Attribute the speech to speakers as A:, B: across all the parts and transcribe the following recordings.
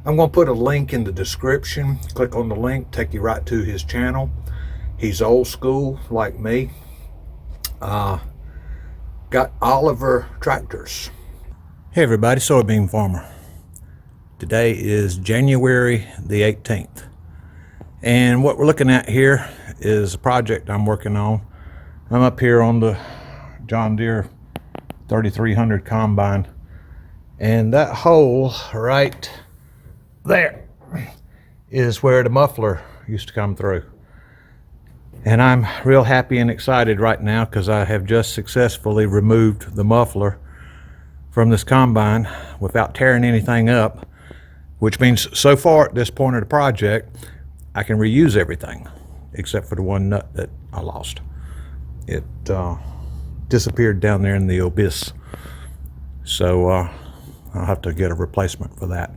A: I'm going to put a link in the description. Click on the link, take you right to his channel. He's old school like me. Got Oliver tractors. Hey everybody, soybean farmer. Today is January the 18th. And what we're looking at here is a project I'm working on. I'm up here on the John Deere 3300 combine. And that hole right there is where the muffler used to come through. And I'm real happy and excited right now because I have just successfully removed the muffler from this combine without tearing anything up, which means so far at this point of the project, I can reuse everything except for the one nut that I lost. It disappeared down there in the abyss. So I'll have to get a replacement for that.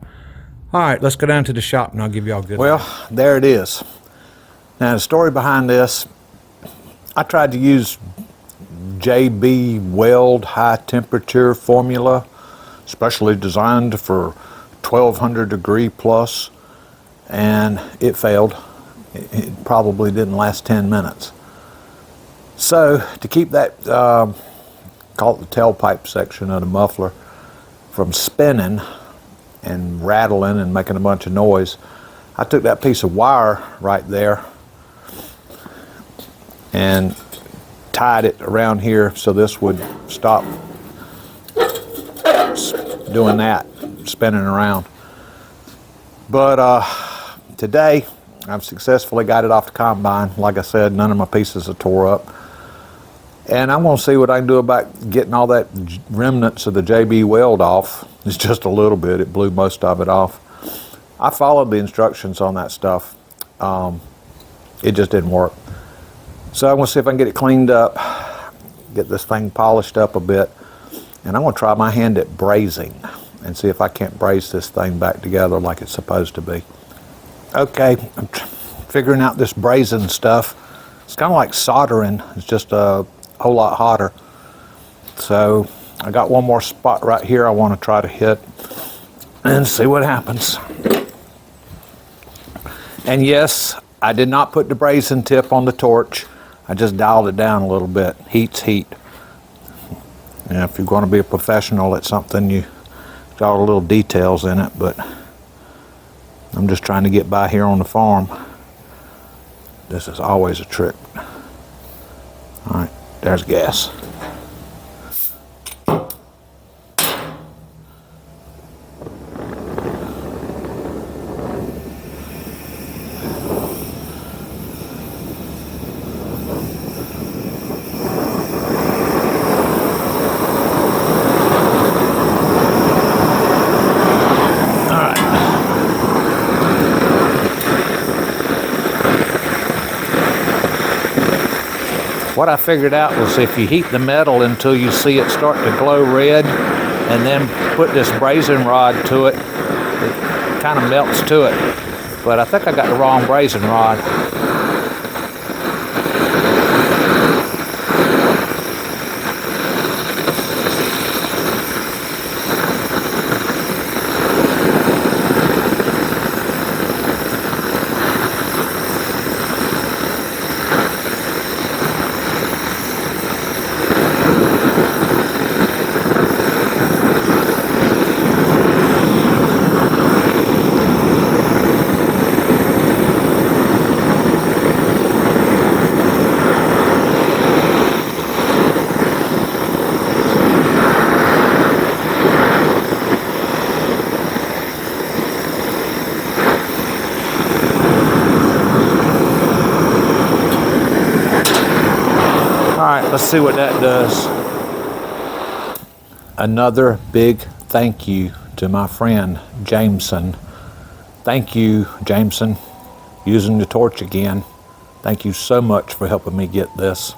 A: All right, let's go down to the shop and I'll give you all good. Well, there it is. Now the story behind this, I tried to use JB Weld high temperature formula, specially designed for 1200 degree plus, and it failed. It probably didn't last 10 minutes. So to keep that, call it the tailpipe section of the muffler, from spinning and rattling and making a bunch of noise, I took that piece of wire right there and tied it around here so this would stop doing that, spinning around. But today I've successfully got it off the combine. Like I said, none of my pieces are tore up. And I'm going to see what I can do about getting all that remnants of the JB Weld off. It's just a little bit. It blew most of it off. I followed the instructions on that stuff. It just didn't work. So I'm going to see if I can get it cleaned up, get this thing polished up a bit, and I'm going to try my hand at brazing and see if I can't braze this thing back together like it's supposed to be. Okay, I'm figuring out this brazing stuff. It's kind of like soldering. It's just a whole lot hotter. So I got one more spot right here I want to try to hit and see what happens. And yes, I did not put the brazing tip on the torch. I just dialed it down a little bit. Heat's heat. And if you're going to be a professional at something, you got all the little details in it, but I'm just trying to get by here on the farm. This is always a trick. All right, there's gas. What I figured out was if you heat the metal until you see it start to glow red and then put this brazing rod to it, it kind of melts to it. But I think I got the wrong brazing rod. Let's see what that does. Another big thank you to my friend Jameson. Thank you, Jameson, using the torch again. Thank you so much for helping me get this.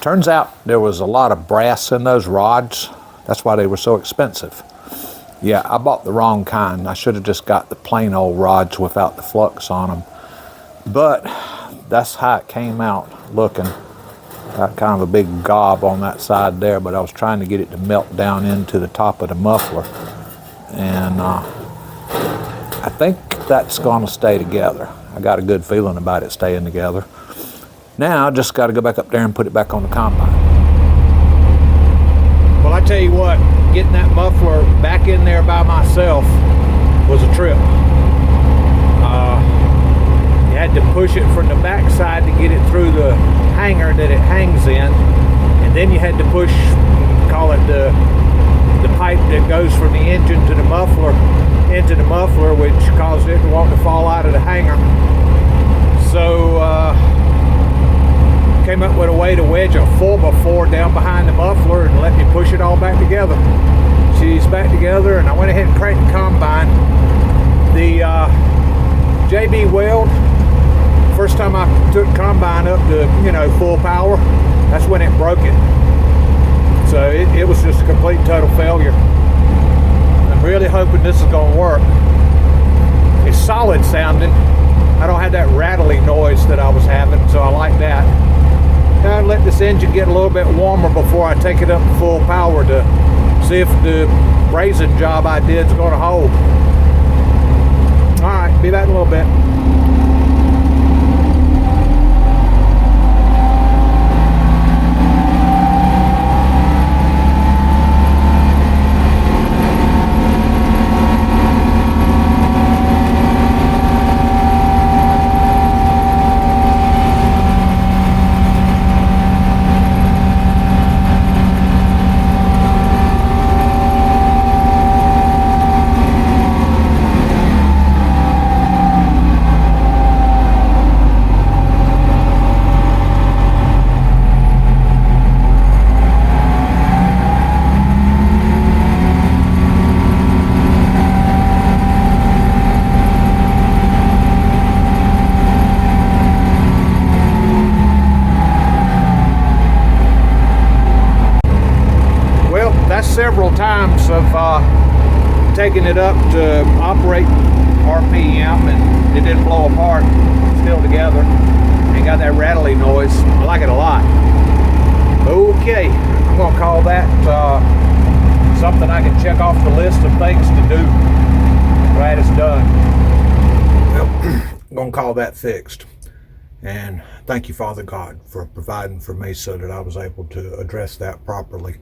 A: Turns out there was a lot of brass in those rods. That's why they were so expensive. Yeah, I bought the wrong kind. I should have just got the plain old rods without the flux on them. But that's how it came out looking. Got kind of a big gob on that side there, but I was trying to get it to melt down into the top of the muffler. And I think that's going to stay together. I got a good feeling about it staying together. Now I just got to go back up there and put it back on the combine. Well, I tell you what, getting that muffler back in there by myself was a trip. You had to push it from the back side to get it through the hanger that it hangs in, and then you had to push, call it the pipe that goes from the engine to the muffler into the muffler, which caused it to want to fall out of the hanger. So came up with a way to wedge a 4x4 down behind the muffler and let me push it all back together. She's back together, and I went ahead and cranked the combine. The JB weld, first time I took combine up to full power, that's when it broke it. So it was just a complete total failure. I'm really hoping this is going to work. It's solid sounding. I don't have that rattling noise that I was having, so I like that. Now I let this engine get a little bit warmer before I take it up to full power to see if the brazing job I did is going to hold. Alright, be back in a little bit. Several times of taking it up to operate RPM, and it didn't blow apart, still together, and got that rattly noise. I like it a lot. Okay, I'm going to call that something I can check off the list of things to do. Glad it's done. Well, I'm going to call that fixed. And thank you, Father God, for providing for me so that I was able to address that properly.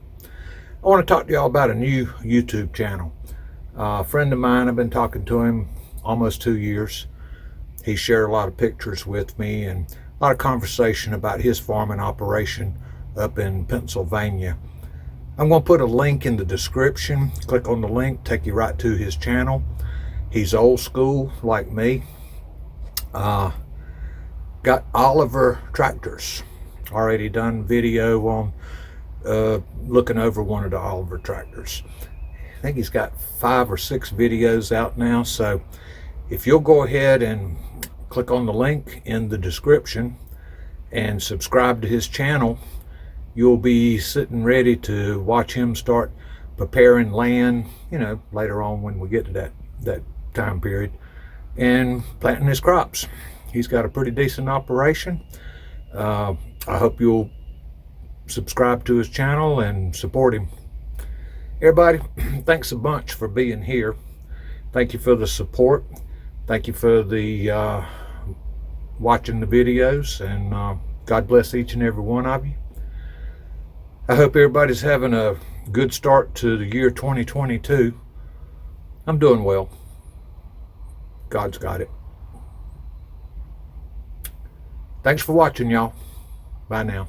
A: I want to talk to y'all about a new YouTube channel. A friend of mine, I've been talking to him almost 2 years. He shared a lot of pictures with me and a lot of conversation about his farming operation up in Pennsylvania. I'm going to put a link in the description. Click on the link, take you right to his channel. He's old school like me. Got Oliver tractors. Already done video on looking over one of the Oliver tractors. I think he's got 5 or 6 videos out now, so if you'll go ahead and click on the link in the description and subscribe to his channel, you'll be sitting ready to watch him start preparing land, later on when we get to that time period, and planting his crops. He's got a pretty decent operation. I hope you'll subscribe to his channel and support him. Everybody, thanks a bunch for being here. Thank you for the support. Thank you for the watching the videos, and God bless each and every one of you. I hope everybody's having a good start to the year 2022. I'm doing well. God's got it. Thanks for watching, y'all. Bye now.